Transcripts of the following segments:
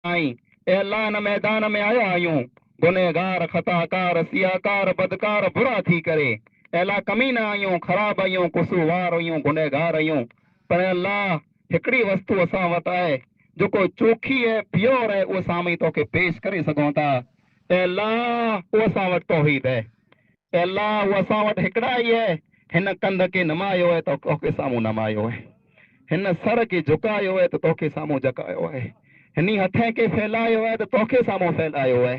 आई। ए अल्लाह न मैदान में आया आयूं गुनहगार खताकार सियाकार बदकार बुरा थी करे। ए अल्लाह कमी न आयूं ख़राब आयूं कुसूवार आयूं गुनहगार आयूं। पर अल्लाह हिकड़ी वस्तु असां वटि आहे जेको चोखी है प्योर है उहो साम्हूं तोखे पेश करे सघूं था। ए अल्लाह उहो असां वटि तौहीद है। ए अल्लाह उहो असां वटि हिकिड़ा ई है। हिन कंध खे नमायो है तो तोखे साम्हूं नमायो है। हिन सर खे झुकायो है तो तोखे साम्हूं झुकायो है। हिन हथ खे फैलायो है तो तोखे साम्हूं फैलायो है।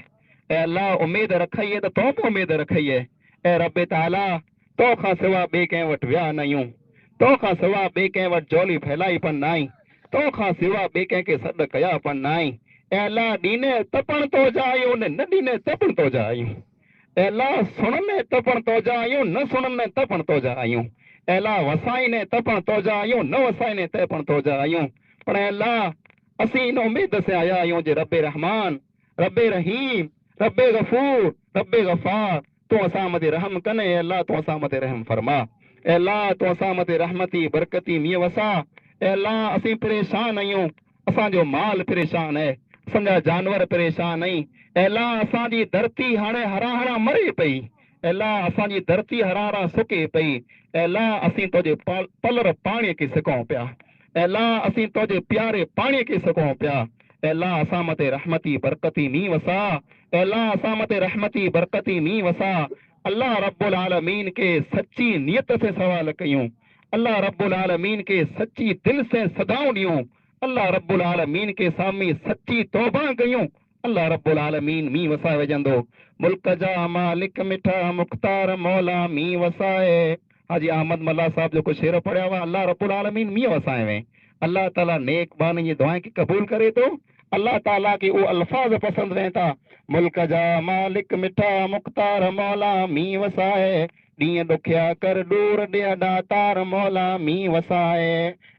ऐं अल्लाह उमेद रखई है तो तो बि उमेद रखई है। ऐं रब ताला तो खां सिवा ॿिए कंहिं वटि विया न आहियूं। तो खां सिवा ॿिए कंहिं वटि झोली फैलाई पण न आई। तो खां सिवा ॿिए कंहिंखे सॾु कया पण न आई। ऐं अल्लाह ॾीने तपण तो जा आहियूं न ॾीने तपण तो जा आहियूं। ऐं अल्लाह सुणने तपण तो जा आहियूं न सुणने तपण तो जा आहियूं। ऐं अल्लाह वसाईने तपण तो जा आहियूं न वसाईने तपण तो जा आहियूं। पर अल्लाह असीं इन उमेद से आया आहियूं जे रबे रहमान रबे रहीम रबे गफूर रबे गफार तूं असां मथे रहम कने। ऐं अल्लाह तूं असां मथे रहम फरमा। ऐं अल्लाह तूं असां मथे रहमती बरकती मींहुं वसा। ऐं अल्लाह असीं परेशान आहियूं। असांजो माल परेशान आहे। असांजा जानवर परेशान आहिनि। ऐं अल्लाह असांजी धरती हाणे हरा हरा मरे पई। ऐं अल्लाह असांजी धरती हरा हरा सुके पई। ऐं अल्लाह असीं तुंहिंजे पलर पाणीअ खे सिकूं पिया। ऐं अल्लाह असीं तुंहिंजे प्यारे पाणीअ खे सिकूं पिया। ऐं अल्लाह असां मथे रहमती बरकती मींहुं वसा। ऐं अल्लाह असां मथे रहमती बरकती मींहुं वसा। अल्लाह रब्बुल आलमीन के सच्ची नियत से सवाल कयूं। अल्लाह रब्बुल आलमीन के सच्ची दिल से सदाऊं ॾियूं। अल्लाह रब्बुल आलमीन के सामने सच्ची तौबा कयूं। अल्लाह रब्बुल आलमीन मींहुं वसाए विझंदो। मुल्क जा मालिक मिठा मुख्तार मौला मींहुं वसाए। हाजी अहमद मल्ला साहब जेको शेर पढ़िया हुआ अल्लाह रब्बुल आलमीन मींहुं वसाए वे। अल्लाह ताला नेक बान जी दुआएं खे क़बूल करे थो। अल्लाह ताला के वो अल्फाज पसंद वें था। मुल्क जा मालिक मिठा मुख्तार मौला मींहुं वसाए। ॾींहं ॾुखिया कर दूर ॾिया दातार मौला मींहुं वसाए।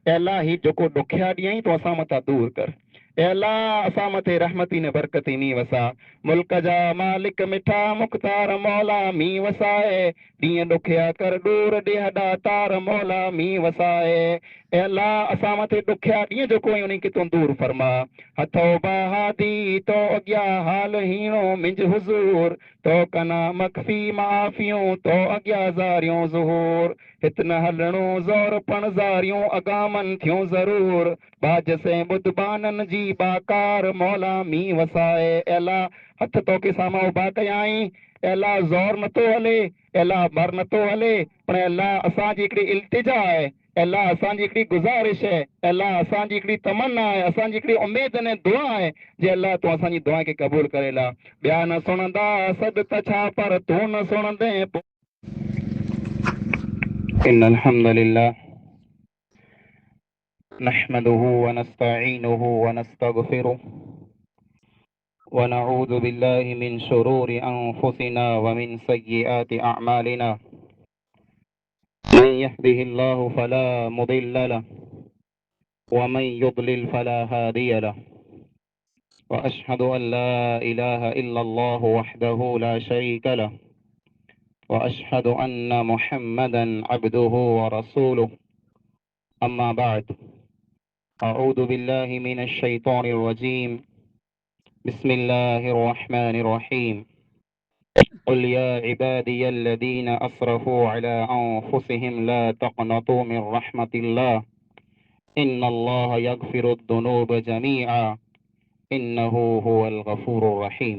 ऐं अल्लाह ही जेको ॾुखिया ॾींहं तो असां मथां दूर कर। ऐं अल्लाह असां मथे रहमती न बरकती मींहुं वसा। मुल्क जा मालिक मिठा मुख्तार मौला मींहुं वसाए। ॾींहं ॾुखिया कर दूर ॾिया दातार मौला मींहुं वसाए। ऐं अल्लाह असां मथे ॾुखिया ॾींहं जेको आहे उन खे तूं दूर फरमा। हथो बहादी तो अॻियां हाल हीणो मिंज हुज़ूर। तो कना मखफ़ी माफ़ियूं तो अॻियां ज़ारियूं ज़हूर। हित न हलणो ज़ोर पण ज़ारियूं अगामन थियूं ज़रूर। बाज से बुधबानन जी बाकार मौला मींहुं वसाए। अल्लाह हथ तोखे साम्हूं उभा कया आहीं। अल्लाह ज़ोर नथो हले। अल्लाह मर नथो हले। पर अल्लाह असांजी हिकिड़ी इल्तिजा आहे। अल्लाह असांजी हिकिड़ी गुज़ारिश है। अल्लाह असांजी हिकिड़ी तमन्ना है। असांजी हिकिड़ी उमेद ने दुआ है जे अल्लाह तूं असांजी दुआ खे क़बूल करे ला। ॿिया न सुणंदा सद त छा पर तूं न सुणंदे। इन्नल हम्दुलिल्लाह नहमदुहु व नस्तईनुहु व नस्तगफिरुह व नऊज़ु बिल्लाहि मिन शुरूरि अनफुसिना व मिन सय्यिआति अअमालिना। मन यहदिहिल्लाहु फला मुदिल्ल लहु व मन युद्लिल फला हादिय लहु। व अशहदु अन ला इलाहा इल्लल्लाहु वहदहु ला शरीका लहु व अशहदु अन्न मुहम्मदन अब्दुहु व रसूलुहु। अम्मा बाद। अऊज़ु बिल्लाहि मिनश शैतानिर रजीम। बिस्मिल्लाहिर रहमानिर रहीम। कुल या इबादियल्लज़ीना असरफू अला अंफुसिहिम ला तक़नतू मिन रहमतिल्लाह इन्नल्लाहा यग़फिरुद्दुनूब जमीआ इन्नहु हुवल गफूरुर रहीम।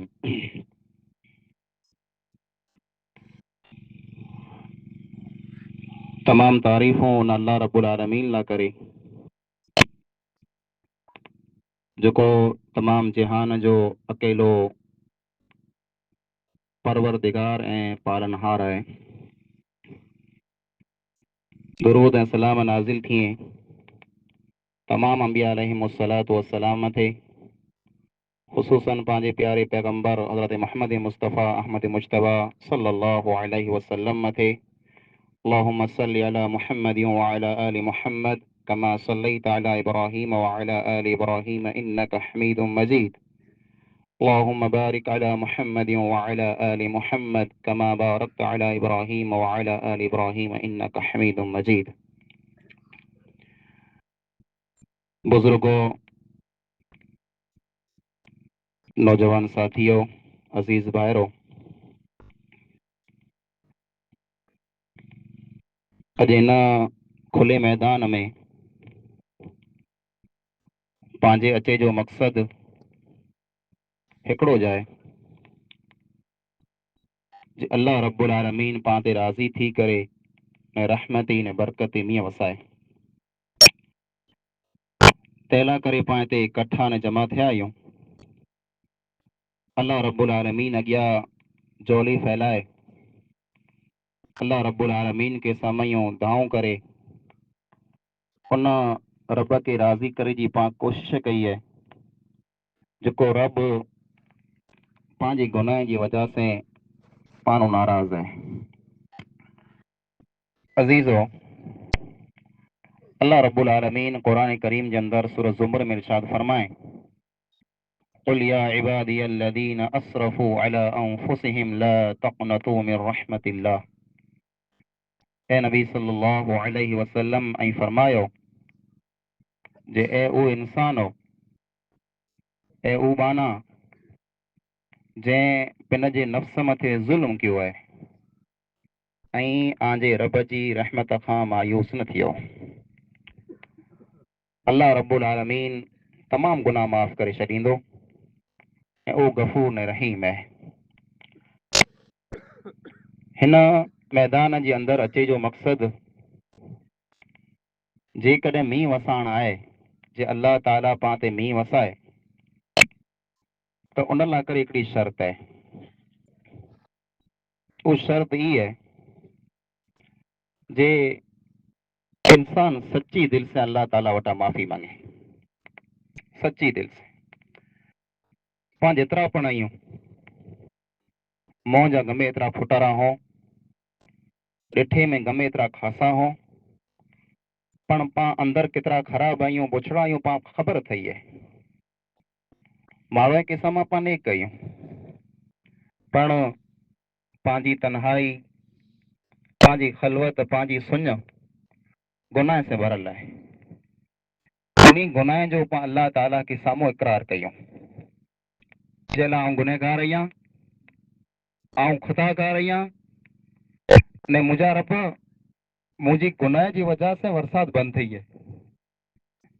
तमाम तारीफ़ों उन अल्लाह रब्बुल आलमीन ला करे जेको तमाम जहान जो अकेलो परवरदिगार ऐं पालनहार आहे। दुरूद ऐं सलाम नाज़िल थिए तमाम अंबिया अलैहिमुस्सलातु वस्सलाम थे, ख़ुसूसन पंहिंजे प्यारे पैगंबर हज़रत मोहम्मद मुस्तफ़ा अहमद मुज्तबा सल्लल्लाहु अलैहि वसल्लम थे। अल्लाहुम्मा सल्लि अला मुहम्मद व अला आलि मुहम्मद कमा सल्लैता अला इब्राहीम व अला आलि इब्राहीम इन्नका हमीदुम मजीद। अल्लाहुम्मा बारिक अला मुहम्मद व अला आलि मुहम्मद कमा बारकता अला इब्राहीम व अला आलि इब्राहीम इन्नका हमीदुम मजीद। बुजुर्गों, नौजवान साथियों, अजीज भाइरों, अॼु हिन खुले मैदान में पंहिंजे अचे जो मक़सदु हिकिड़ो जाए जे अल्लाह रब्बुल आलमीन पाण ते राज़ी थी करे ने रहमती ने बरकती मींहं वसाए। तैला करे पाण हिते इकट्ठा ने जमा थिया आहियूं। अल्लाह रब्बुल आलमीन अॻियां जोली फैलाए, अल्लाह रब्बुल आलमीन के साम्हूं दुआऊं करे उन रब खे राज़ी करे जी पाण कोशिश कई है, जेको रब पंहिंजी गुनाह जी वजह से पाणो नाराज़ है। अज़ीज़ो, अल्लाह रब्बुल आलमीन कुरान करीम के अंदर सूरह ज़ुमर में इरशाद फरमाए, कुल या इबादियल्लज़ीना अस्रफू अला अंफुसिहिम ला तक़नतू मिन रहमतिल्लाह। ए नबी सल्लल्लाहु अलैहि वसल्लम ऐं फरमायो जे ए उ इंसान हो, ए उ बाना जंहिं पिन जे नफ़्स मथे ज़ुल्म कयो आहे ऐं आंजे रब जी रहमत खां मायूस न थियो। अल्लाह रब्बुल आलमीन तमाम गुनाह माफ़ करे छॾींदो ऐं उहो गफ़ूर ने रहीम है। हिन मैदान जे अंदरि अचे जो मक़सदु जेकॾहिं मींहुं वसाइण आहे, जे अल्लाह ताला पाण ते मींहुं वसाए त उन लाइ करे हिकिड़ी शर्त आहे। उहा शर्त ई आहे जे इंसान सच्ची दिल से अल्लाह ताला वटा माफ़ी मांगे, सच्ची दिल से। पाण जेतिरा पण आहियूं, मुंहं जा गमे एतिरा फुटारा हो, ॾिठे में गमे एतिरा खासा हो, पण पाण अंदरि केतिरा ख़राब आहियूं, बुछड़ा आहियूं, पाण ख़बर अथई आहे। माण्हू के साम्हूं पाण नेक कयूं, पण पंहिंजी तन्हाई, पंहिंजी ख़लवत, पंहिंजी सुञ गुनाह से भरियल आहे। उन गुनाह जो पाण अल्लाह ताला के साम्हूं इक़रार कयूं, जे लाइ आउं गुनहगार आहियां, आउं ख़ुदाकार आहियां ने मुंहिंजा रब मुंहिंजी गुनाह जी वजह से वरसात बंदि थी आहे।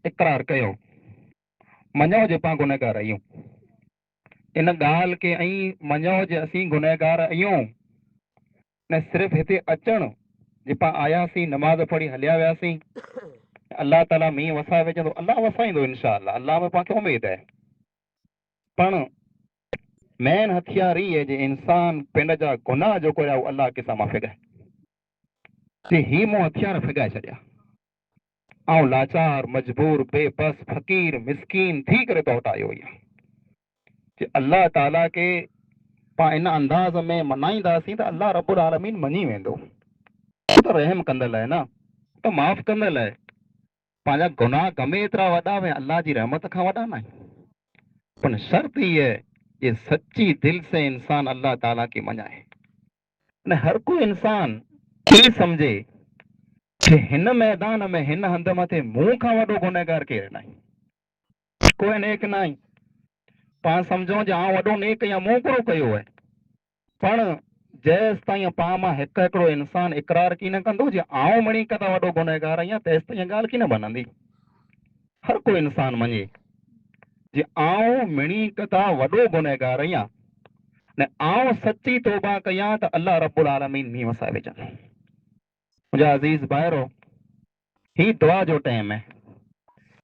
इक़रार कयो, मञो जे पाण गुनहगार आहियूं। इन ॻाल्हि खे ऐं मञो जे असीं गुनहगार आहियूं, ने सिर्फ़ु हिते अचणु जे पाण आयासीं, नमाज़ पढ़ी हलिया वियासीं, अल्लाह ताला मींहुं वसाए वेचंदो, अल्लाह वसाईंदो इंशा अल्लाह, अल्लाह में पाण खे उमेद आहे। पण मेन हथियार ई आहे जे इंसान पिंड जा गुनाह जो कोई अल्लाह के साम्हूं फिगाए, जे ही मूं हथियार फिगाए छॾिया, ऐं लाचार, मजबूर, बेबस, फ़क़ीर, मिसकीन थी करे तो वटि आयो आहियां। जे अल्लाह ताला के पाण इन अंदाज़ में मनाईंदासीं त अल्लाह रब्बुल आलमीन मञी वेंदो। हू त रहम कंदल आहे न, त माफ़ कंदल आहे। पंहिंजा गुनाह गमे एतिरा वॾा में अल्लाह जी रहमत खां वॾा न आहिनि। पण शर्त ई आहे जे सच्ची दिल से इंसान अल्लाह ताला के मञाए। न हर कोई इंसान ई सम्झे कि हिन मैदान में, हिन हंध मथे मूं खां वॾो गुनहगार केरु न आहे, कोई नेक न आहे। पाण सम्झो जे आउं वॾो नेक या मूं पूरो कयो आहे, पण जेसि ताईं पाण मां हिकिड़ो इंसान इक़रार की न कंदो जे आउं मणी कदा वॾो गुनहगार आहियां, तेसि ताईं ॻाल्हि की न बनंदी। हर कोई इंसान मञे जे आउं मिणी कदा वॾो गुनहगार आहियां ने आउं सची तौबा कयां त अल्लाह रब्बुल आलमीन मींहुं वसाए वेचंदो। मुंहिंजा अज़ीज़ भाइरो, ही दुआ जो टाइम है।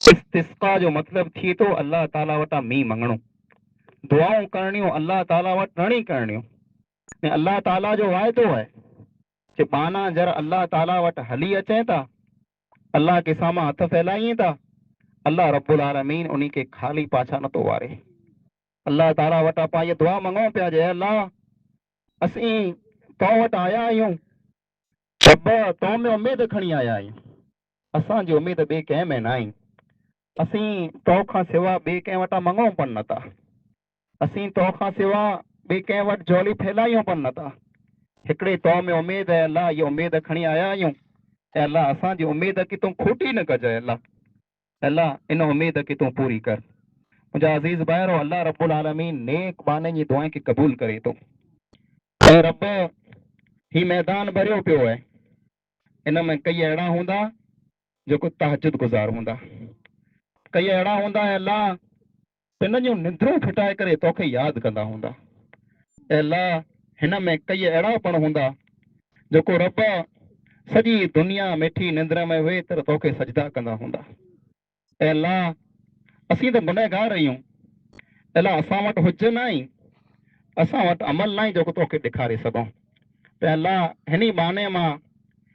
इस्तिस्का जो मतलब थी तो अल्लाह ताला वटा मींहुं मंगणो, दुआऊं करणियूं अल्लाह ताला वटि घणी करणियूं। ने अल्लाह ताला जो वाइदो है कि पाना जर अल्लाह ताला वटि हली अचें था, अल्लाह के साम्हूं हथ फैलाईं था, अल्लाह रब्बुल आलमीन उन्हीं के खाली पाछा न तो वारे। अल्लाह ताला वटा पा ये दुआ मंगो पिया जे अल्लाह असीं तो वटि आया आहियूं, रब तो में उमेद खणी आया आहियूं, असांजी उमेद ॿिए कंहिं में न आहे। असीं तो खां सिवा ॿिए कंहिं वटां मंगूं पण नथा, असीं तो खां सिवा ॿिए कंहिं वटि झोली फैलायूं पण नथा। हिकिड़े तो में उमेद है अल्लाह, ये उमेद खणी आया आहियूं ऐं अल्लाह असांजी उमेद की तूं खोटी न कजांइ। अल्लाह, अल्लाह इन उमेद की तूं पूरी कर। मुंहिंजा अज़ीज़ भाइरो, अल्लाह रब्बुल आलमीन नेक बाने जी दुआएं खे क़बूल करे थो। ऐं रब ही मैदान भरियो पियो आहे, इन में कई अहिड़ा हूंदा जेको तहजुद गुज़ार हूंदा, कई अहिड़ा हूंदा ऐं अल्लाह हिन जूं निंद्रूं फिटाए करे तोखे यादि कंदा हूंदा। ऐं अल्लाह हिन में कई अहिड़ा पण हूंदा जेको रब सॼी दुनिया मिठी निंद्र में वेही तर तोखे सजदा कंदा हूंदा। ऐं अल्लाह असीं त गुनहगार आहियूं, अल्लाह असां वटि हुज न आई, असां वटि अमल न आहे जेको तोखे ॾेखारे सघूं। त अल्लाह हिन बहाने मां,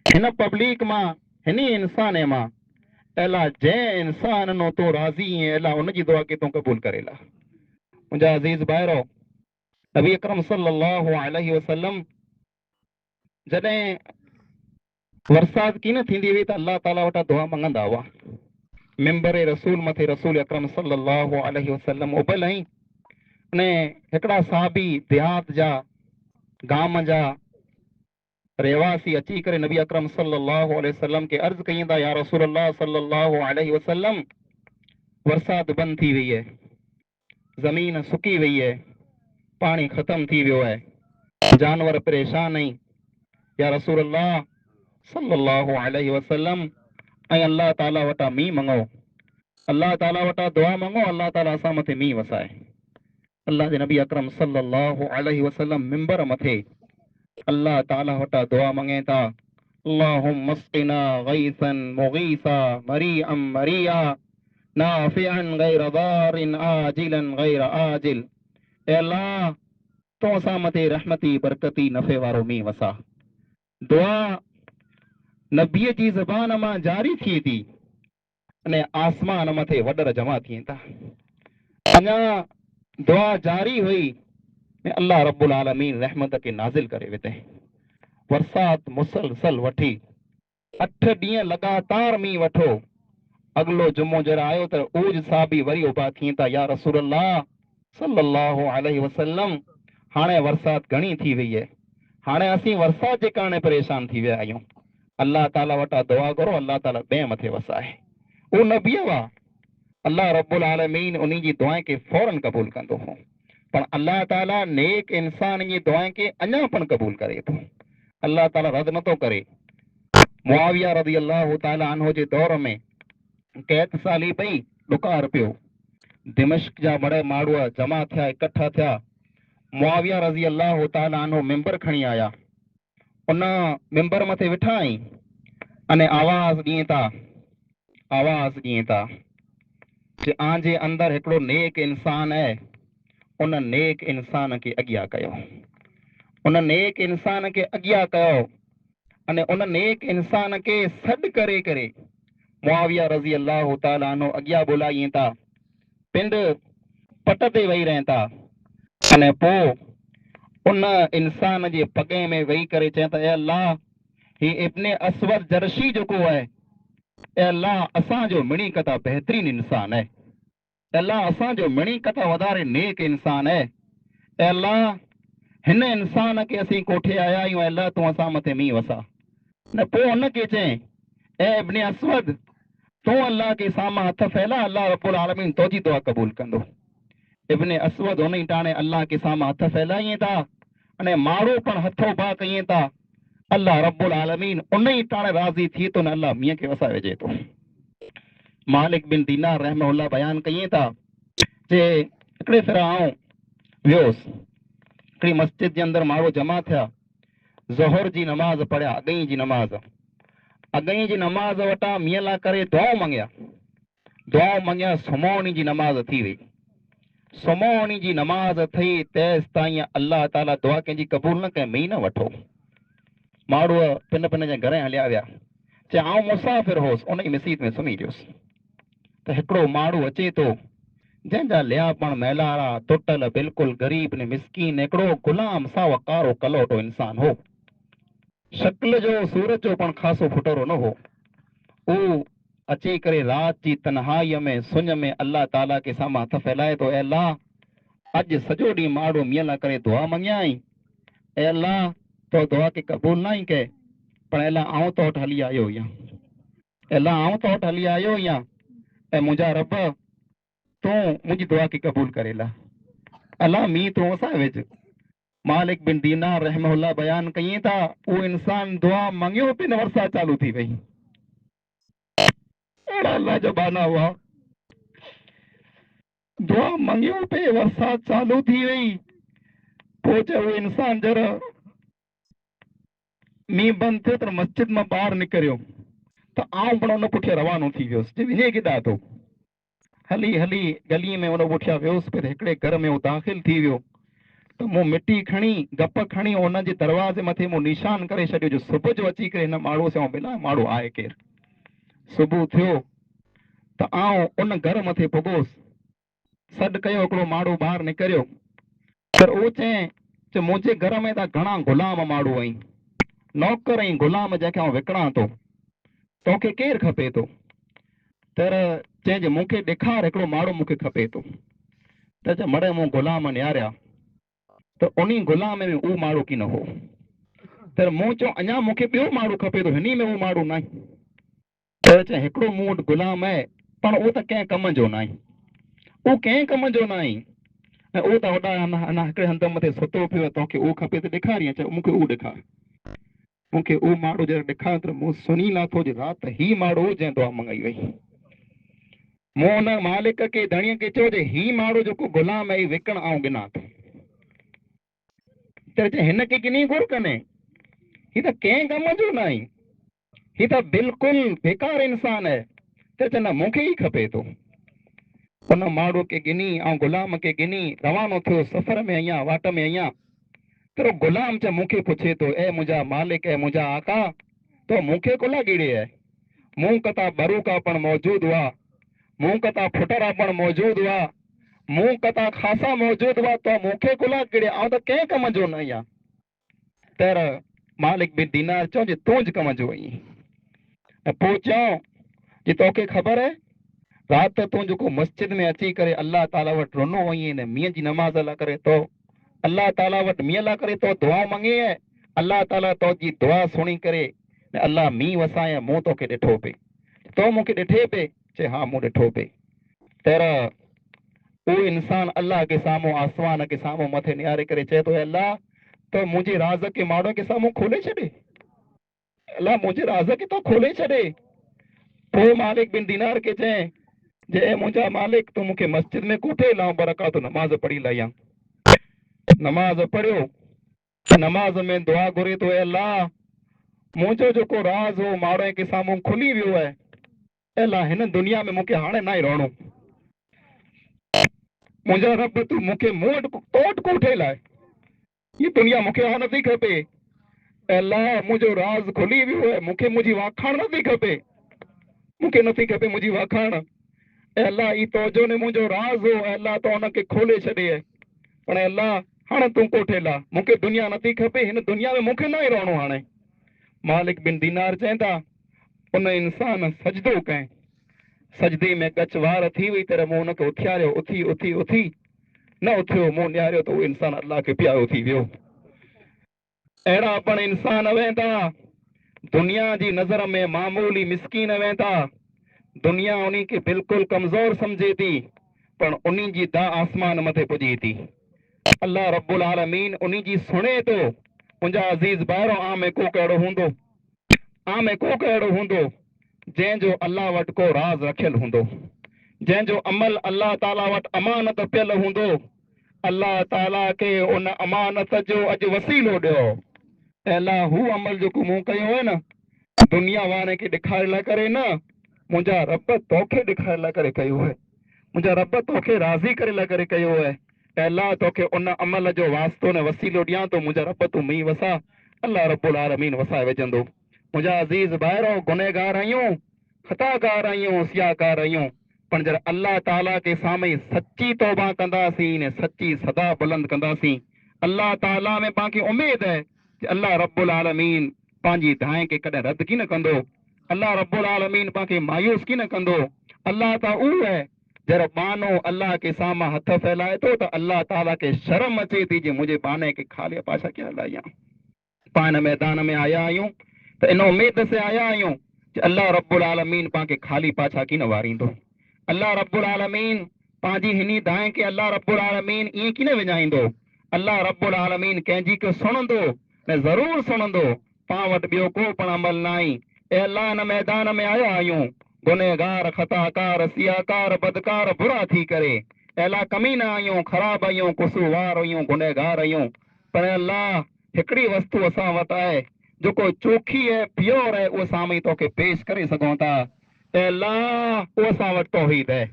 हिन पब्लिक मां, हिन इंसान मां अल्लाह जंहिं इंसान नो तो राज़ी ऐं अल्लाह उनजी दुआ खे तूं क़बूल करेला। मुंहिंजा अज़ीज़ भाइरो, नबी अकरम सल्लल्लाहु अलैहि वसल्लम जॾहिं बरसात की न थींदी हुई त अल्लाह ताला वटां दुआ मंगंदा हुआ। मिंबर रसूल मथे रसूल अकरम सल्लल्लाहु अलैहि वसल्लम उबल आई, अने हिकिड़ा साहबी देहात जा गाम जा रहवासी अची करे नबी अकरम सल्लल्लाहु अलैहि वसल्लम के अर्ज़ कई था, या रसूल अल्लाह सल्लल्लाहु अलैहि वसल्लम बरसात बंद थी वई है, ज़मीन सुकी वई है, पानी ख़त्म थी वियो है, जानवर परेशान आहिनि, या रसूल अल्लाह सल्लल्लाहु अलैहि वसल्लम ऐं अल्लाह ताला वटां मींहुं मंगो, अल्लाह ताला वटां दुआ मंगो, अल्लाह ताला असां मथे मींहुं वसाए। अल्लाह जे नबी अकरम सल्लल्लाहु अलैहि वसल्लम मिंबर मथे अल्लाह ताला वटां दुआ मंगे था, अल्लाहुम्मा अस्क़िना गैसन मुगीसा मरीअम मरिया नाफ़िअन गैर दारिन आजिलन गैर आजिल। ए अल्लाह तो असां मथे रहमती बरकती नफ़े वारो मींहुं वसा। दुआ नबीअ जी ज़बान मां जारी थिए थी अने आसमान मथे वॾर जमा थियनि था। अञा दुआ जारी हुई, अल्लाह रब्बुल आलमीन रहमत के नाज़िल करे विधे। बरसात मुसलसल वठी 8 ॾींहं लगातार मींहुं वठो। अगलो जुमो जरा आयो त ऊज साहबी वरी उभा थियनि था, या रसूल अल्लाह सल्लल्लाहु अलैहि वसल्लम हाणे बरसात घणी थी वई है, हाणे असीं बरसात जे कारण परेशान थी विया आहियूं, अल्लाह ताला वटां दुआ करो, अल्लाह ताला ॿिए मथे वसाए। उहो नबी हुआ, अल्लाह रब्बुल आलमीन उन्हीं जी दुआएं खे फौरन क़बूल कंदो हो, पर अल्लाह ताला नेक इंसान जी दुआएं खे अञा पण क़बूल करे थो, अल्लाह ताला रद्द नथो करे। मुआविया रज़ी अल्लाह ताला अन्हु जे दौर में कैद साली पई ॾुकार पियो, दिमश्क जा बड़े माण्हू जमा थिया, इकट्ठा थिया। मुआविया रज़ी अल्लाह ताला अन्हु मिंबर खणी आया, उन मिंबर मथे वेठा आई अने आवाज़ ॾिए था कि आंजे अंदर हिकिड़ो नेक इंसान है, उन नेक इंसान खे अॻियां कयो, उन नेक इंसान खे अॻियां कयो। अने उन नेक इंसान खे सॾु करे करे मुआविया रज़ी अल्लाह ताला अन्हु अॻियां बुलाइनि था, पिंड पट ते वेही रहनि था। अने पोइ उन इंसान जे पगे में वेही करे चए त, ए अल्लाह, ही इब्ने असवद जरशी जेको आहे, ए अल्लाह असांजो मिणी कथा बहितरीन इंसान है, अल्लाह असांजो मिणी कथा वधारे नेक इंसान है, ए अल्लाह हिन इंसान खे असीं कोठे आया आहियूं, अल्लाह तूं असां मथे मींहुं वसा। न पोइ उनखे चई, ए इब्ने असवद, तूं अल्लाह के साम्हूं हथ फैला, अल्लाह रब्बुल आलमीन तुंहिंजी दुआ क़बूल कंदो। इब्ने असवद उन ई टाणे अल्लाह के साम्हूं हथ फैलाइनि था अने माण्हू पण हथो बा कनि था, अल्लाह रब्बुल आलमीन उन ई टाणे राज़ी थी थो न अल्लाह मींहं खे वसाए विझे थो। मालिक बिन दीनार रहमहुल्लाह बयान कई था, जे हिकिड़े फिर आऊं वियोसि, हिकिड़ी मस्जिद जे अंदरि माण्हू जमा थिया, ज़ोहर जी नमाज़ पढ़िया, अगई जी नमाज़ वटां मींहं लाइ करे दुआऊं मंगिया, सुमोनी जी नमाज़ थी वई। सुमोनी जी नमाज़ थी तेसि ताईं अल्लाह ताला दुआ कंहिंजी क़बूल न कई, मींहुं न वठो। माण्हू पिन पिन जे घरे हलिया विया, चए आऊं मुसाफ़िर होसि, उन ई मस्जिद में सुम्ही रहियुसि। त हिकिड़ो माण्हू अचे थो, जंहिंजा लिया पण मैलारा, टुटल, बिल्कुलु गरीब ने मिसकीन, हिकिड़ो गुलाम साओ कारो कलोटो इंसान हो, शक्ल जो सूरत जो पण ख़ासो फुटरो न हो। हू अची करे राति जी तन्हाईअ में सुञ में अल्लाह ताला के साम्हूं हथ फैलाए थो, ए अल्लाह, अॼु सॼो ॾींहुं माण्हू मींहं लाइ करे दुआ मंगिया आई, ए अल्लाह, तो दुआ खे क़बूल न ई कए, पर अल्लाह आऊं तो वटि हली आयो आहियां, ऐं मुंहिंजा रब, तू मुझी दुआ की कबूल करेला। अल्लाह मी तो असा विच मालिक बिन दीनार रहमहुल्लाह बयान कई था, वो इंसान दुआ मंगियो पे न वर्षा चालू थी वही। अड़ा अल्लाह जो बाना हुआ, दुआ मंगियो पे वर्षा चालू थी वही। पोचे वो इंसान जरा मी बंद थे तो मस्जिद में बाहर निकरियो तो आऊं पण उन पुठियां रवानो थी वियुसि। विञे केॾां थो हली हली गली में उन पुठियां वियुसि फिर हिकिड़े घर में वो दाख़िल थी वियो तो मूं मिटी खणी गप खणी उन जे दरवाज़े मथे मूं निशान करे छॾियो जो सुबुह जो अची करे हिन माण्हू सां मिलां, माण्हू आहे केरु। सुबुह थियो त आऊं उन घर मथे पुॻोसि, सॾु कयो, हिकिड़ो माण्हू ॿाहिरि निकिरियो पर उहो चए मुंहिंजे घर में त घणा ग़ुलाम माण्हू आहिनि, नौकर ऐं ग़ुलाम जंहिंखे आउं विकिणां थो, तोखे केरु खपे थो? तर चइजे मूंखे ॾेखार हिकिड़ो माण्हू मूंखे खपे थो। त चए मड़े मूं ग़ुलाम निहारिया त उन ग़ुलाम में उहो माण्हू की न हो। तर मूं चयो अञा मूंखे ॿियो माण्हू खपे थो, हिन में उहो माण्हू न आहे। त चए हिकिड़ो मूं वटि ग़ुलाम आहे पर उहो त कंहिं कम जो न आहे, उहो कंहिं कम जो न आहे ऐं उहो त होॾा अञा हिकिड़े हंध मथे सुतो पियो, तोखे उहो खपे त ॾेखारीअ। चए मूंखे उहो ॾेखार, मूंखे उहो माण्हू जॾहिं ॾेखार त मूं सुनी लाथो जे राति ही माण्हू जंहिं दुआ मंगाई वई। मूं हुन मालिक खे धणीअ खे चयो जे ही माण्हू जेको ग़ुलाम आहे विकण आऊं गिना थो। त चए हिन खे किनी घुर कने, ही त कंहिं कम जो न आहे, ही त बिल्कुलु बेकार इंसान आहे। त चए न मूंखे ई खपे थो। हुन माण्हू खे गिनी ऐं ग़ुलाम खे गिनी रवानो थियो सफ़र में अञा वाट में अञा तो ग़ुलाम च मूंखे पुछे थो, ए मुंहिंजा मालिक है मुंहिंजा आका तो मूंखे कुला गिड़े है, मूं कथा बरूका पण मौजूद हुआ, मूं कथा फुटरा पण मौजूद हुआ, मूं कथा खासा मौजूद हुआ तो मूंखे कुला गिड़े, आउं त कंहिं कम जो न आहियां। तर मालिक बिन दीनार चयो जे तूं ज कम जो आहीं। ऐं पोइ चयो जे तोखे ख़बर है राति तूं जेको मस्जिद में अची करे अल्लाह ताला वटि रुनो वहीं ने मींहं जी नमाज़ लाइ करे तो अल्लाह ताला वटि मींहं लाइ करे तो दुआ मंगी है, अल्लाह ताला तो जी दुआ सुणी करे अल्लाह मींहं वसाए मूं तोखे ॾिठो पे, तो मूंखे ॾिठे पे? चए हा मूं ॾिठो पे। तर उहो इंसान अल्लाह के साम्हूं आसमान के साम्हूं मथे निहारे करे चए थो अल्लाह तो मुंहिंजे राज़ के माण्हू के साम्हूं खोले छॾे, अल्लाह मुंहिंजे राज़ के तो खोले छॾे। पोइ मालिक बिन दीनार के चए जे मुंहिंजा मालिक तूं मूंखे मस्जिद में कोठे लाऊं बरकात नमाज़ पढ़ी लायां। नमाज़ पढ़ियो, नमाज़ में दुआ घुरे थो अल्लाह मुंहिंजो जेको राज़ हो माण्हू के साम्हूं खुली वियो आहे, अल्लाह हिन दुनिया में मूंखे हाणे न रहणो, मुंहिंजा रब तूं मूंखे मूं वटि तो वटि कोठे लाइ, ही दुनिया मूंखे हा नथी खपे। अल्लाह मुंहिंजो राज़ खुली वियो आहे, मूंखे मुंहिंजी वाखाण नथी खपे, मूंखे नथी खपे मुंहिंजी वाखाण। अल्लाह ही तोजो ने मुंहिंजो राज़ हो अल्लाह तो हुनखे खोले छॾे आहे, पर अल्लाह हाणे तूं कोठे ला, मूंखे दुनिया नथी खपे, हिन दुनिया में मूंखे न ई रहणो हाणे। मालिक बिन दीनार चवनि था उन इंसान सजदो कयईं, सजदे में कच वार थी वई तर मूं हुनखे उथियारियो, उथी उथी उथी न उथियो, मूं निहारियो त उहो इंसान अल्लाह खे प्यारो थी वियो। अहिड़ा पण इंसान वेंदा दुनिया जी नज़र में मामूली मिसकीन वेंदा, दुनिया उन्ही खे बिल्कुलु कमज़ोर समझे थी पण उन्ही जी दा आसमान मथे पुॼे थी। अल्लाह रब्बुल आलमीन उन्ही जी सुणे थो। मुंहिंजा अज़ीज़ ॿाहिरो आम को कहिड़ो हूंदो, आम को कहिड़ो हूंदो जंहिंजो अल्लाह वटि को राज़ रखियल हूंदो, जंहिंजो अमल अल्लाह ताला वटि अमानत पियल हूंदो, अल्लाह ताला खे उन अमानत जो अॼु वसीलो ॾियो। अल्लाह हू अमल जेको मूं कयो आहे न दुनिया वारे खे ॾेखारण लाइ करे न, मुंहिंजा रब तोखे ॾेखारण लाइ करे कयो आहे, मुंहिंजा रब तोखे राज़ी करे लाइ करे कयो आहे। अल्लाह तोखे उन अमल जो वास्तो न वसीलो ॾियां थो, मुंहिंजा रब तूं मींहुं वसा, अल्लाह रब्बुल आलमीन वसाए विझंदो। मुंहिंजा अज़ीज़ ॿाहिरो गुनहगार आहियूं, ख़ताकार आहियूं, सियाकार आहियूं, पण जर अल्लाह ताला के साम्हूं सची तौबा कंदासीं ने सची सदा बुलंद कंदासीं, अल्लाह ताला में पाण खे उमेद है कि अल्लाह रब्बुल आलमीन पंहिंजी दाए खे कॾहिं रद्द की न कंदो, अल्लाह रब्बुल आलमीन पाण खे मायूस की न कंदो। अल्लाह त उहो है जर बानो अल्लाह के साम्हूं हथ फैलाए थो त अल्लाह ताला के शर्म अचे थी जे मुंहिंजे बाने खे खाली पाछा क्या हलायां। पाण मैदान में आया आहियूं त इन उमेद से आया आहियूं कि अल्लाह रब्बुल आलमीन पाण खे खाली पाछा की न वारींदो। अल्लाह रब्बुल आलमीन पंहिंजी हिनी दाए खे अल्लाह रब्बुल आलमीन ईअं कीन विञाईंदो। अल्लाह रब्बुल आलमीन कंहिंजी को सुणंदो ऐं ज़रूरु सुणंदो। पाण वटि ॿियो को पण अमल न आहे। ए अल्लाह हिन मैदान में आया आहियूं गुनहगार खताकार सियाकार बदकार बुरा थी करे। अल्लाह कमीना आहियूं ख़राब आहियूं कुसूवार आहियूं गुनहगार आहियूं। पर अल्लाह हिकिड़ी वस्तु असां वटि आहे जेको चोखी है प्योर है उहो साम्हूं तोखे पेश करे सघूं था। अल्लाह उहो असां वटि तौहीद है।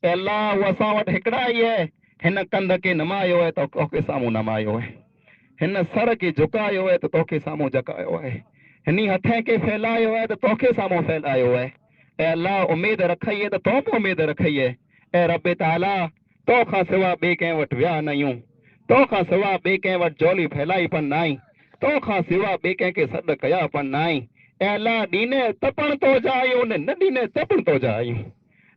अल्लाह उहो असां वटि हिकिड़ा ई है। हिन कंध खे नमायो है त तोखे साम्हूं नमायो है। हिन सर खे झुकायो है त तोखे साम्हूं झुकायो है। हिन हथ खे फैलायो है त तोखे साम्हूं फैलायो है। ऐं अल्लाह उमेद रखई है त तो बि उमेद रखई है। ऐं रब ताला तो खां सिवा ॿिए कंहिं वटि विया न आहियूं। तो खां सिवा ॿिए कंहिं वटि झोली फैलाई पण न आई। तो खां सिवा ॿिए कंहिंखे सॾु कया पण न आई। ऐं अल्लाह ॾीने तपण तो जा आहियूं न ॾीने तपण तो जा आहियूं।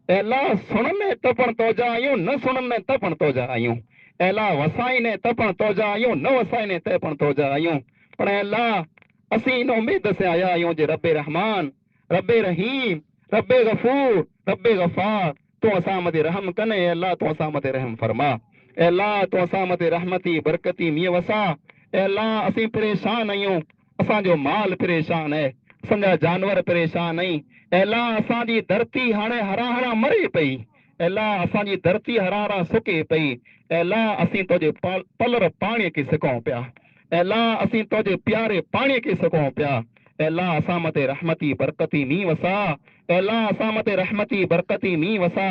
ऐं अल्लाह सुणने तपण तो जा आहियूं न सुणने तपण तो जा आहियूं। ऐं अल्लाह वसाईने तपण तो जा आहियूं न वसाईने तपण तो जा आहियूं। पर अल्लाह असीं इन उमेद से आया आहियूं जे रब्बे रहमान रब्बे रहीम रब्बे गफूर रब्बे गफ़ार तूं असां मथे रहम कने। अल्लाह तूं असां मथे रहम फरमा। अल्लाह तूं असां मथे रहमती बरकती मींहुं वसा। अल्लाह असीं परेशान आहियूं। असांजो माल परेशान आहे। असांजा जानवर परेशान आहिनि। अल्लाह असांजी धरती हाणे हरा हरा मरे पई। अल्लाह असांजी धरती हरा हरा सुके पई। अल्लाह असीं तुंहिंजे पलर पाणीअ खे सिकूं पिया। अल्लाह असीं तुंहिंजे प्यारे पाणीअ खे सिकूं पिया। अल्लाह असां मथे रहमती बरकती मींहुं वसा। अल्लाह असां मथे रहमती बरकती मींहुं वसा।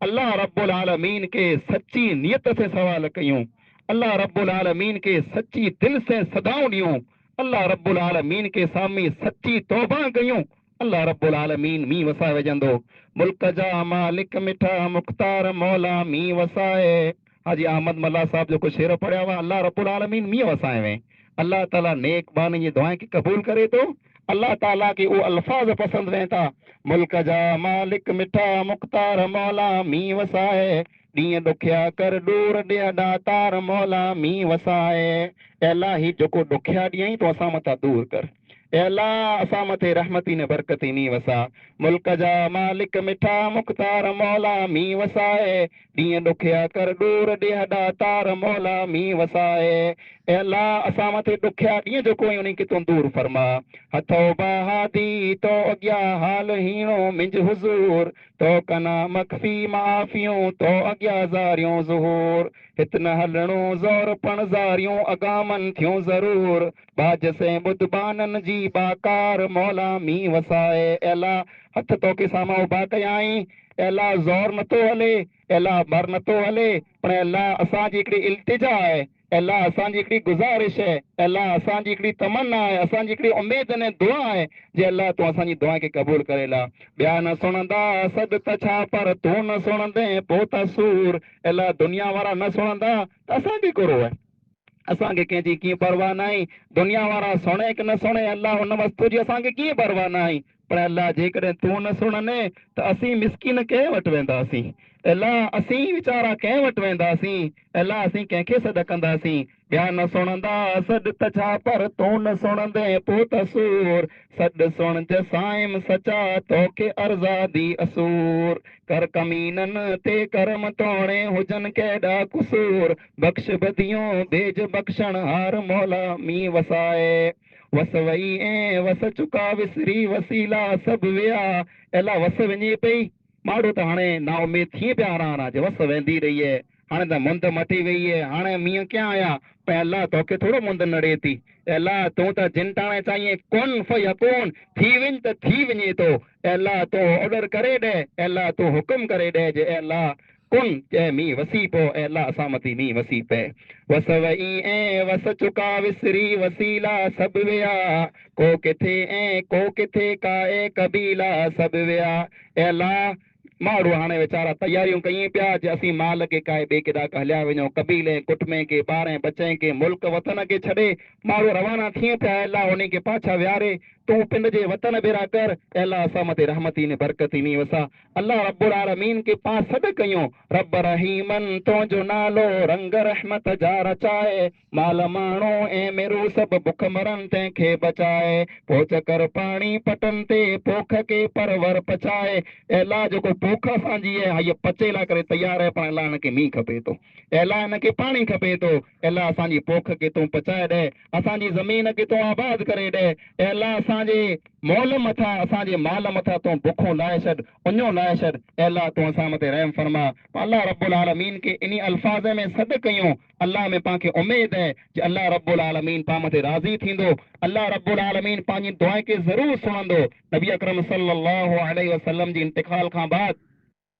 अल्लाह रब्बुल आलमीन के सच्ची नियत से सवाल कयूं। अल्लाह रब्बुल आलमीन के सच्ची दिल से सदाऊं ॾियूं। अल्लाह रब्बुल आलमीन के सामने सच्ची तौबा कयूं। अल्लाह रब्बुल आलमीन मींहुं वसाए वेजंदो। मुल्क जा मालिक मिठा मुख्तार मौला मींहुं वसाए। हाजी अहमद मल्ला साहब जेको शेर पढ़िया हुआ अल्लाह रब्बुल आलमीन मींहुं वसाए वे। अल्लाह ताला नेक बानी जी दुआएं खे क़बूल करे थो। अल्लाह ताला के वो अल्फाज पसंद वें था। मुल्क जा मालिक मिठा मुख्तार मौला मींहुं वसाए। ॾींहं ॾुखिया कर दूर ॾिया दातार मौला मींहुं वसाए। अल्लाह ही जेको ॾुखिया ॾींहं ई तो असां मथां दूर कर। अल्लाह असां मथे रहमती ने बरकती मींहुं वसा। मुल्क जा मालिक मिठा मुख्तार मौला मींहुं वसाए। ॾींहं ॾुखिया कर दूर ॾिया दातार मौला मींहुं वसाए। अल्लाह असां मथे ॾुखिया ॾींहं जेको उन खे तूं दूर फरमा। हथो बहादी तो अॻियां हाल हीणो मिंज हुज़ूर तो कना मखफ़ी माफ़ियूं तो अॻियां ज़ारियूं ज़हूर। हित न हलणो ज़ोर पण ज़ारियूं अगामन थियूं ज़रूर। बाज से बुधबानन जी बाकार मौला मींहुं वसाए। अल्लाह हथ तोखे साम्हूं उभा कयाई। अल्लाह ज़ोर नथो हले। अल्लाह बर नथो हले। पर अल्लाह असांजी हिकिड़ी इल्तिजा आहे। अल्लाह असांजी हिकिड़ी गुज़ारिश है। अल्लाह असांजी हिकिड़ी तमन्ना आहे। असांजी हिकिड़ी उमेद ने दुआ आहे जे अल्लाह तूं असांजी दुआ खे क़बूल करे ला। ॿिया न सुणंदा सॾ त छा पर तूं न सुणंदे पोइ त सूर। अल्लाह दुनिया वारा न सुणंदा त असांखे गुरू आहे। असांखे कंहिंजी कीअं परवाह न आहे। दुनिया वारा सुणे की न सुणे अल्लाह हुन वस्तु जी असांखे कीअं परवाह न आहे। पर अल्लाह जेकॾहिं तूं न सुणंदे त असीं मिसकिन कंहिं वटि वेंदासीं। अल्लाह असीं वीचारा कंहिं वटि वेंदासीं। अल्लाह असीं कंहिंखे सॾु कंदासीं। ॿिया न सुणंदा सॾ त छा पर तूं न सुणंदे पोइ त सूर। सॾ सुण जसाइम सचा तोखे अर्ज़ादी असूर। कर कमीननि ते करम तोड़े हुजनि केॾा कुसूर। बख़्श बदियूं बेज बख़्शण हार मौला मींहुं वसाए। वस वई ऐं वस चुका विसरी वसीला सभु विया। अल्लाह वस वञे पई माण्हू त हाणे ना उमेद थिए पिया हराना जे वस वेंदी रही है। हाणे त मुंद मटी वई है। हाणे मींहं कीअं आया पर अल्लाह तोखे थोरो मुंद नड़े थी। अल्लाह तूं त जिन टाणे चाहिए कुन फयकून थी वञ त थी वञे थो। अल्लाह तूं ऑर्डर करे ॾे। अल्लाह तूं हुकुम करे ॾे जे अल्लाह कुन चए मींहुं वसी पो। अल्लाह असां मथी मींहुं वसी पए। वस वई ऐं वस चुका विसरी वसीला सभु विया। को किथे ऐं को किथे काए कबीला सभु विया। अल्लाह माण्हू हाणे वीचारा तयारियूं कयूं पिया जे असीं माल खे काए ॿिए केॾा हलिया वञूं। कबीले कुटुंबे खे ॿारहें बचे खे मुल्क वतन खे छॾे माण्हू रवाना थिए पिया। अल्लाह उन खे पाछा विहारे तू पिंड जे वतन बेरा कर, अल्लाह असां मथे रहमती ने बरकती नी वसा। अल्लाह रब्बुल आलमीन के पास सद कयूं, रब रहीमन तुंहिंजो नालो रंग रहमत जा रचाए, माल माण्हू ऐं मेरू सभु बुख मरन तंहिंखे बचाए, पोच कर पाणी पटन ते पोख के परवर पचाए। अल्लाह जेको पोख असांजी आहे हीअ पचे लाइ करे तयार आहे, पर अल्लाह हिनखे मींहुं खपे थो, अल्लाह हिनखे पाणी खपे थो। अल्लाह असांजी पोख खे तूं पचाए ॾे, असांजी ज़मीन खे तूं आबाद करे ॾे। अल्लाह असांजे मोल मथां, असांजे माल मथां तूं बुखो लाहे छॾ, उञो लाहे छॾ। अल्लाह तूं असां मथे रहम फरमा। अल्लाह रब्बुल आलमीन के इन अल्फाज़ में सॾु कयूं, अल्लाह में पाण खे उमेद है कि अल्लाह रब्बुल आलमीन पाण मथे राज़ी थींदो, अल्लाह रब्बुल आलमीन पंहिंजी दुआ खे ज़रूर सुणंदो। नबी अकरम सल्लल्लाहु अलैहि वसल्लम जी इंतिकाल खां बाद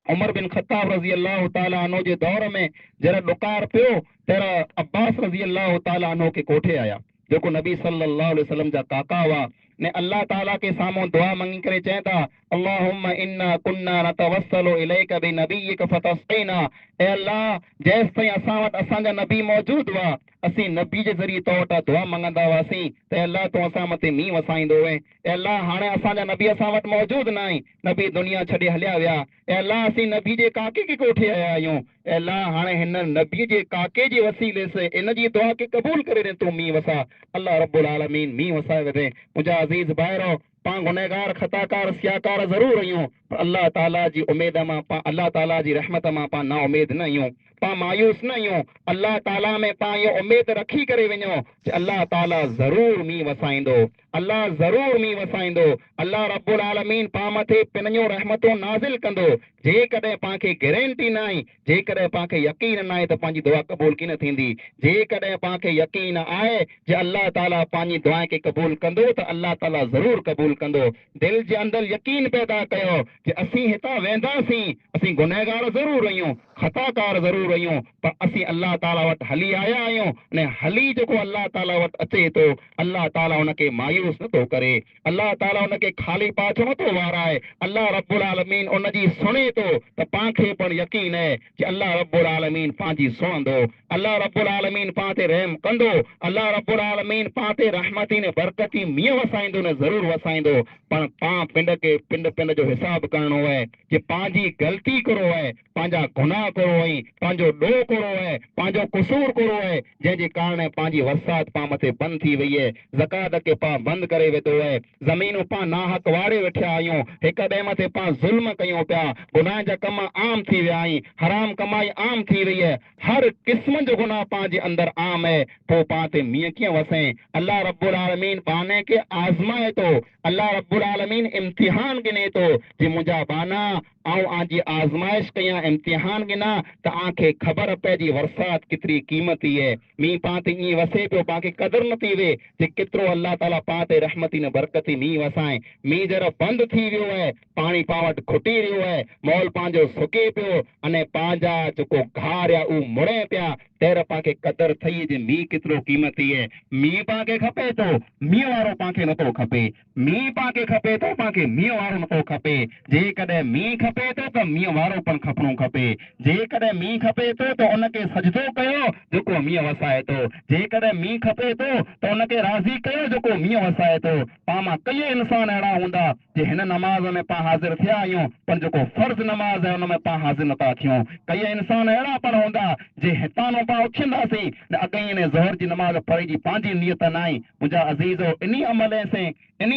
उमर बिन ख़त्ताब रज़ी अल्लाह ताला अन्हु जे दौर में जरा ॾुकार पियो, तरा अब्बास रज़ी अल्लाह ताला अन्हु के कोठे आया, जेको नबी सल्लल्लाहु अलैहि वसल्लम जा काका हुआ, ने अल्लाह ताला के साम्हूं दुआ मंगी करे चवनि था, अल्लाहुम्मा इन्ना कुन्ना नतवस्सलु इलैका बिनबिय्यिका फतस्क़ीना। ए अल्लाह, जेसि ताईं असां वटि असांजा नबी मौजूद हुआ, असीं नबी जे ज़रिए तो वटां दुआ मंगंदा हुआसीं त अल्लाह तूं असां मथे मींहुं वसाईंदो वएं। ए अल्लाह, हाणे असांजा नबी असां वटि मौजूद न आहिनि, नबी दुनिया छॾे हलिया विया। ए अल्लाह, असीं नबी जे काके के कोठे आया आहियूं। ए अल्लाह, हाणे हिन नबी जे काके जे वसीले से इन जी दुआ खे क़बूल करे ॾे, तूं मींहुं वसा। अल्लाह रब्बुल आलमीन मींहुं वसाए वठे। मुंहिंजा अज़ीज़ भाइरो, पाण गुनहगार खताकार सियाकार ज़रूर आहियूं, पर अल्लाह ताला जी उमेद मां, अल्लाह ताला जी रहमत मां पाण ना उमेद न आहियूं, पाण मायूस न आहियूं। अल्लाह ताला में पाण इहो उमेद रखी करे वञो कि अल्लाह ताला ज़रूर मींहुं वसाईंदो, अल्लाह ज़रूर मींहुं वसाईंदो। अल्लाह रब्बुल आलमीन पाण मथे पिनजो रहमतूं नाज़िल कंदो। जेकॾहिं पाण खे गारंटी न आहे, जेकॾहिं पाण खे यकीन न आहे त पंहिंजी दुआ क़बूल कीन थींदी। जेकॾहिं पाण खे यकीन आहे जे अल्लाह ताला पंहिंजी दुआ खे क़बूल कंदो त अल्लाह ताला ज़रूर क़बूल कंदो। दिलि जे अंदरि यकीन पैदा कयो कि असीं हितां वेंदासीं, असीं गुनहगार ज़रूर आहियूं, खताकार ज़रूर आहियूं, पर असीं अल्लाह ताला वटि हली आया आहियूं। ने हली जेको अल्लाह ताला वटि अचे थो, अल्लाह ताला हुनखे मायूस नथो करे, अल्लाह ताला हुनखे ख़ाली पाछो नथो वाराए। अल्लाह रब्बुल आलमीन उनजी सुणे थो त पाण खे पिणु यकीन आहे कि अल्लाह रब्बुल आलमीन पंहिंजी सुणंदो, अल्लाह रब्बुल आलमीन पाण ते रहम कंदो, अल्लाह रब्बुल आलमीन पाण ते रहमती ने बरकती मींहुं वसाईंदो, ने ज़रूर वसाईंदो। पर पाण पिंड खे पिंड जो हिसाब करणो आहे कि पंहिंजी ग़लती करो आहे, पंहिंजा गुनाह करो आहे, पंहिंजो ॾोह करो आहे, पंहिंजो कुसूर करो आहे, जंहिंजे कारण पंहिंजी वसात पाण मथे बंदि थी वई आहे, ज़कात खे पाण बंदि करे वेठो आहे, ज़मीनूं पाण नाहक वारे वेठा आहियूं, हिक ॿिए मथे पाण ज़ुल्म कयूं पिया, गुनाह जा कम आम थी विया आहिनि, हराम कमाई आम थी वई आहे, हर क़िस्म जो गुनाह पंहिंजे अंदरि आम आहे। पोइ पाण ते मींहुं कीअं वसे? अल्लाह रब्बुल आलमीन पाण खे आज़माए थो, अल्लाह रब्बुल आलमीन इम्तिहान गिने थो कि मुंहिंजा बाना आऊं आजी आज़माइश कयां, इम्तिहान गिना त आंखे ख़बर पइजी वरसात केतिरी क़ीमती आहे। मींहुं पाण ते ईअं वसे पियो, पाण खे क़दुरु न थी वे कि केतिरो अल्लाह ताला पाण ते रहमती न बरकती मींहुं वसाए। मींहुं जरा बंदि थी वियो आहे, पाणी पाण वटि खुटी रहियो आहे, मॉल पंहिंजो सुके पियो, अने पंहिंजा जेको घार आहे उहो मुड़े पिया, तैर पाण खे क़दुरु थई जे मींहुं केतिरो क़ीमती आहे। मींहुं पाण खे खपे थो, मींहुं वारो पाण खे नथो खपे, मींहुं पाण खे खपे थो, पाण खे मींहुं वारो नथो खपे। जेकॾहिं मींहुं खपे थो त मींहुं वारो पण खपणो खपे, जेकॾहिं मींहुं खपे थो त उनखे सजदो कयो जेको मींहुं वसाए थो, जेकॾहिं मींहुं खपे थो त उनखे राज़ी कयो जेको मींहुं वसाए थो। पाण मां कई इंसान अहिड़ा हूंदा जे हिन नमाज़ में पाण हाज़िर थिया आहियूं, पर जेको फर्ज़ नमाज़ आहे हुन में पाण हाज़िर नथा थियूं। कई इंसान अहिड़ा पण हूंदा जे हितां पाण उथंदासीं न अॻई ने ज़ोहर जी नमाज़ पढ़ी जी पंहिंजी नियत न आहे। मुंहिंजा अज़ीज़ो, इन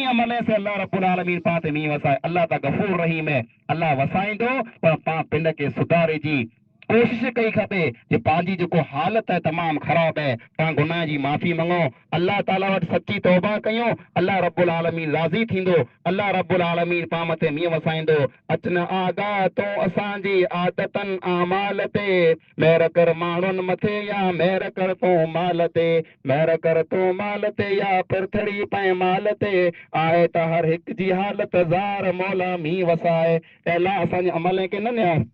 अमले से अल्लाह रब्बुल आलमीन पाण ते मींहुं वसाए। अल्लाह त गफ़ूर रहीम आहे, अल्लाह वसाईंदो, पर पाण पिंड खे सुधारे जी कोशिश कई खपे कि पंहिंजी जेको हालत है तमामु ख़राब है, पाण गुनाह जी माफ़ी मंगो, अल्लाह ताला वटि सची तौबा कयूं, अल्लाह रब्बुल आलमीन राज़ी थींदो, अल्लाह रब्बुल आलमीन पाण मथे मींहुं वसाईंदो। अचन आगा तो असांजी आदतन आमाल ते, महर कर माण्हुनि मथे या महर कर तो माल ते, महर कर तो माल ते या पिरथड़ी पए माल ते, आहे त हर हिकु जी हालत ज़ार मौला मींहुं वसाए। अल्लाह असांजे अमल खे न न्यार,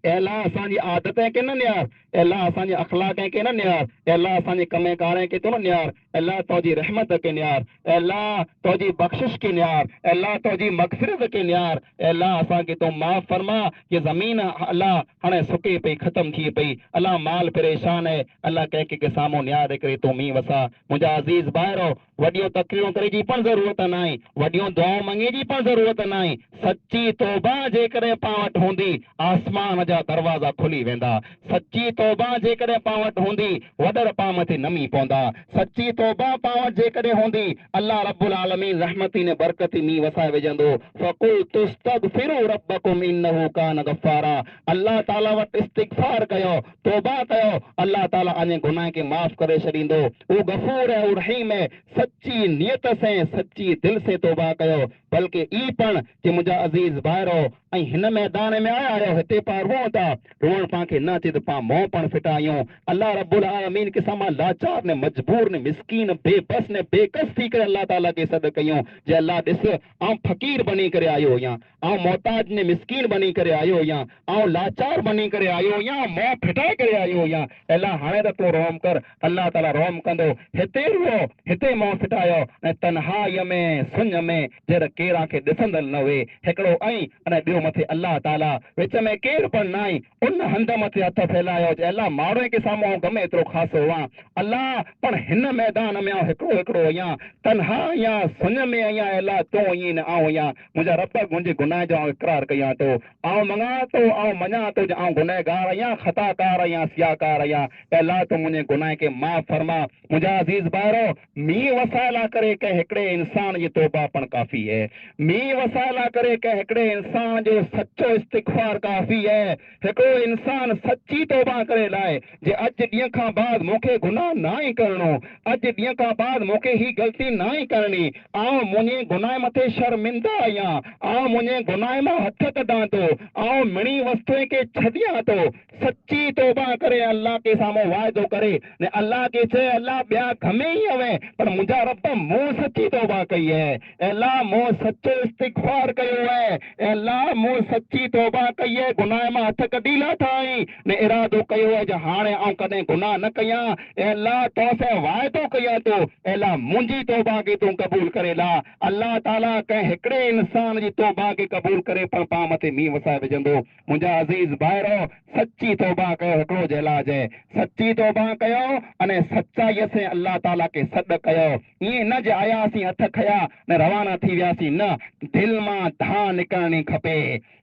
अल्लाह असांजी आदतें के न नियार, अल्लाह असांजे अखलाक़ के न नियार, अल्लाह असांजे कमे कारे के तो न नियार, अल्लाह तोजी रहमत के नियार, अल्लाह तोजी बख्शिश के नियार, अल्लाह तोजी मगफिरत के नियार, अल्लाह असांखे तो माफ़ फरमा। ये ज़मीन अल्लाह हाणे सुके पई ख़त्म थी पई, अल्लाह माल परेशान है, अल्लाह कंहिं के साम्हूं न्यारे करे तो मींहुं वसा। मुंहिंजा अज़ीज़ भाइरो, वॾियूं तकरियूं करे जी पण ज़रूरत न आहे, वॾियूं दुआऊं मंगे जी पण ज़रूरत न आहे। सची तौबा जेकॾहिं पां वटि हूंदी, आसमान जा दरवाज़ा खुली वेंदा। सची तौबा जेकॾहिं पां वटि हूंदी, वॾर पां मथे नमी पवंदा। सची तौबा पां वटि जेकॾहिं हूंदी, अल्लाह रब्बुल आलमीन रहमती ने बरकती मींहुं वसाए विझंदो। फ़क़ुल तुस्तग़फिरू रब्बकुम इन्नहु कान गफ़ारा। अल्लाह ताला वटि इस्तिग़फ़ार कयो, तौबा कयो, अल्लाह ताला अने गुनाह के माफ़ करे छॾींदो। उहो गफ़ूर है, उहो रहीम है। सच्ची नियत से, सच्ची दिल से तौबा कयो। बल्कि ई पण कि मुंहिंजा अज़ीज़ भाइरो, ऐं हिन मैदान में आया आहियो, हिते पां रोअं था, रोअण पाण खे न अचे त पां मों पण फिटायूं। अल्लाह रब्बुल आलमीन के साम्हूं लाचार ने मजबूर ने मिसकीन बेबस ने बेकस थी करे अल्लाह ताला के सॾु कयूं। जे अल्लाह ॾिस, आउं फ़क़ीर बनी करे आयो आहियां, आउं मोहताज ने मिसकीन बनी करे आयो आहियां, आउं लाचार बनी करे आयो आहियां, मों फिटाए करे आयो आहियां। अल्लाह हाणे त तूं रोम कर, अल्लाह ताला रोम कंदो। हिते रुओ, हिते मों फिटायो, ऐं तन्हाईअ में सुञ में जर केरा खे ॾिसंदड़ न हुए, हिकिड़ो ऐं अने ॿियो मथे अल्लाह ताला, विच में केर पण न आहे। उन हंध मथे हथ फैलायो, जे अल्लाह माण्हूअ के साम्हूं गमे एतिरो ख़ासो हुआ, अल्लाह पण हिन मैदान में हिकिड़ो हिकिड़ो आहियां, तन्हा आहियां, सुञ में आहियां। अल्लाह तूं ईअं न आऊं आहियां। मुंहिंजा रब, मुंहिंजे गुनाह जो इक़रार कयां थो, आउं मङां थो, आउं मञां थो जो आउं गुनहगार आहियां, ख़ताकार आहियां, सियाकार आहियां। अल्लाह तूं मुंहिंजे गुनाह के माफ़ फरमा। मुंहिंजा अज़ीज़ भाइरो, मींहुं वसाइला करे कंहिं हिकिड़े इंसान जी तौबा पण काफ़ी है। मींहुं वसाइला करे कंहिं हिकिड़े इंसान जो सचो इस्तिग़फ़ार काफ़ी है। हिकिड़ो इंसान सची तौबा करे लाइ, जे अॼु ॾींहं खां बाद मूंखे गुनाह न ई करणो, अॼु ॾींहं खां बाद मूंखे ही ग़लती न ई करणी, आउं मुंहिंजे गुनाह मथे शर्मिंदा आहियां, आउं मुंहिंजे गुनाह मां हथ कढां थो, आउं मिणी वस्तुअ खे छॾियां थो। सची तौबा करे अल्लाह के साम्हूं वाइदो करे ने अल्लाह के चए, अल्लाह ॿिया घमे ई हवे, पर मुंहिंजा रब मूं सची तौबा कई है, अल्लाह मूं सचो इस्तिग़फ़ार कयो है, अल्लाह मूं सची तौबा कई है, गुनाह मां हथ कढी लाथा आहीं ने इरादो कयो है जो हाणे आउं कॾहिं गुनाह न कयां। अल्लाह तोसां वाइदो कयां थो, अल्लाह मुंहिंजी तौबा खे तूं क़बूल करे ला। अल्लाह ताला कंहिं हिकिड़े इंसान जी तौबा खे क़बूल करे पण पां मथे मींहुं वसाए विझंदो। मुंहिंजा अज़ीज़ भाइरो, सची तौबा कयो, हिकिड़ो ज इलाज है। सची तौबा कयो अने सचाईअ से अल्लाह ताला के सॾु कयो। ईअं न जे आयासीं, हथ खया ने रवाना थी वियासीं, न, दिल मां धा निकिरणी खपे,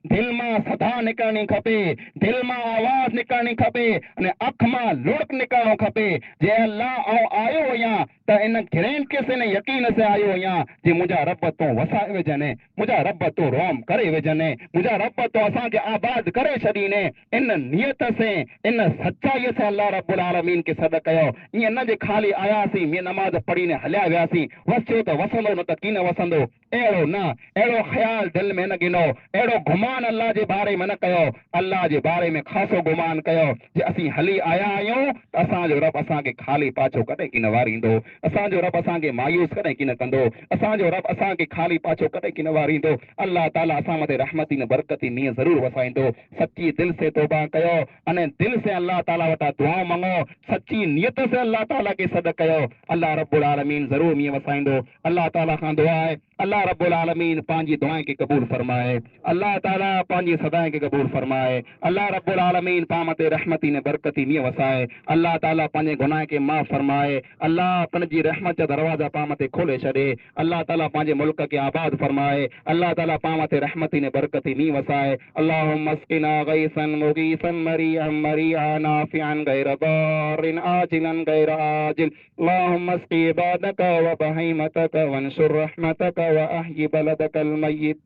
दिल मां सदा निकिरणी खपे, दिल मां आवाज़ निकिरणी खपे, अने अख मां लुड़क निकिरणो खपे। जे अल्लाह आउं आयो आहियां त इन ग्रैंड से ने यकीन से आयो आहियां जे मुंहिंजा रब तूं वसाए विझने, मुंहिंजा रब तूं रोम करे विझने, मुंहिंजा रब तूं असांखे आबाद करे छॾीने। इन नियत से, इन सचाईअ से अल्लाह रब्बुल आलमीन के सॾु कयो। ईअं न जे ख़ाली आयासीं, मीं नमाज़ पढ़ी ने हलिया वियासीं, वसियो त वसंदो, न त कीन वसंदो, अहिड़ो न, अहिड़ो ख़्याल दिल में न गिनो, अहिड़ो गुमान अल्लाह जे बारे में न कयो। अल्लाह जे बारे में ख़ासो गुमान कयो जे असीं हली आया आहियूं त असांजो रब असांखे ख़ाली पाछो कॾहिं कीन वारींदो, असांजो रब असांखे मायूस कॾहिं कीन कंदो, असांजो रब असांखे ख़ाली पाछो कॾहिं कीन वारींदो। अल्लाह ताला असां मथे रहमती न बरकती मींहुं ज़रूरु वसाईंदो। सची दिल से तौबा कयो, अने दिल से अल्लाह ताला वटां दुआऊं मंगो, सची नियत से अल्लाह ताला के सॾु कयो, अल्लाह रब्बुल आलमीन ज़रूरु मींहुं वसाईंदो। अल्लाह ताला खां दुआ आहे, अल्लाह रब्बुल आलमीन पंहिंजी दुआएं खे क़बूल फरमाए, अल्लाह ताला पंहिंजी सदाएं खे क़बूल फरमाए, अल्लाह रब्बुल आलमीन पां मथे रहमती ने बरकती मींहुं वसाए, अल्लाह ताला पंहिंजे गुनाह खे माफ़ फरमाए, अल्लाह पंहिंजी रहमत जा दरवाज़ा पां मथे खोले छॾे, अल्लाह ताला पंहिंजे मुल्क खे आबाद फरमाए, अल्लाह ताला पां मथे रहमती ने बरकती मींहुं वसाए। अल्लाहुम्मा अस्क़िना गैसन मुगीसन मरियम मरिया नाफ़िअन गैर दारिन आजिलन गैर आजिल। अल्लाहुम्मा अस्क़ि इबादक व बहीमतक वंशुर रहमतक व अह्यि बलदकल मय्यित।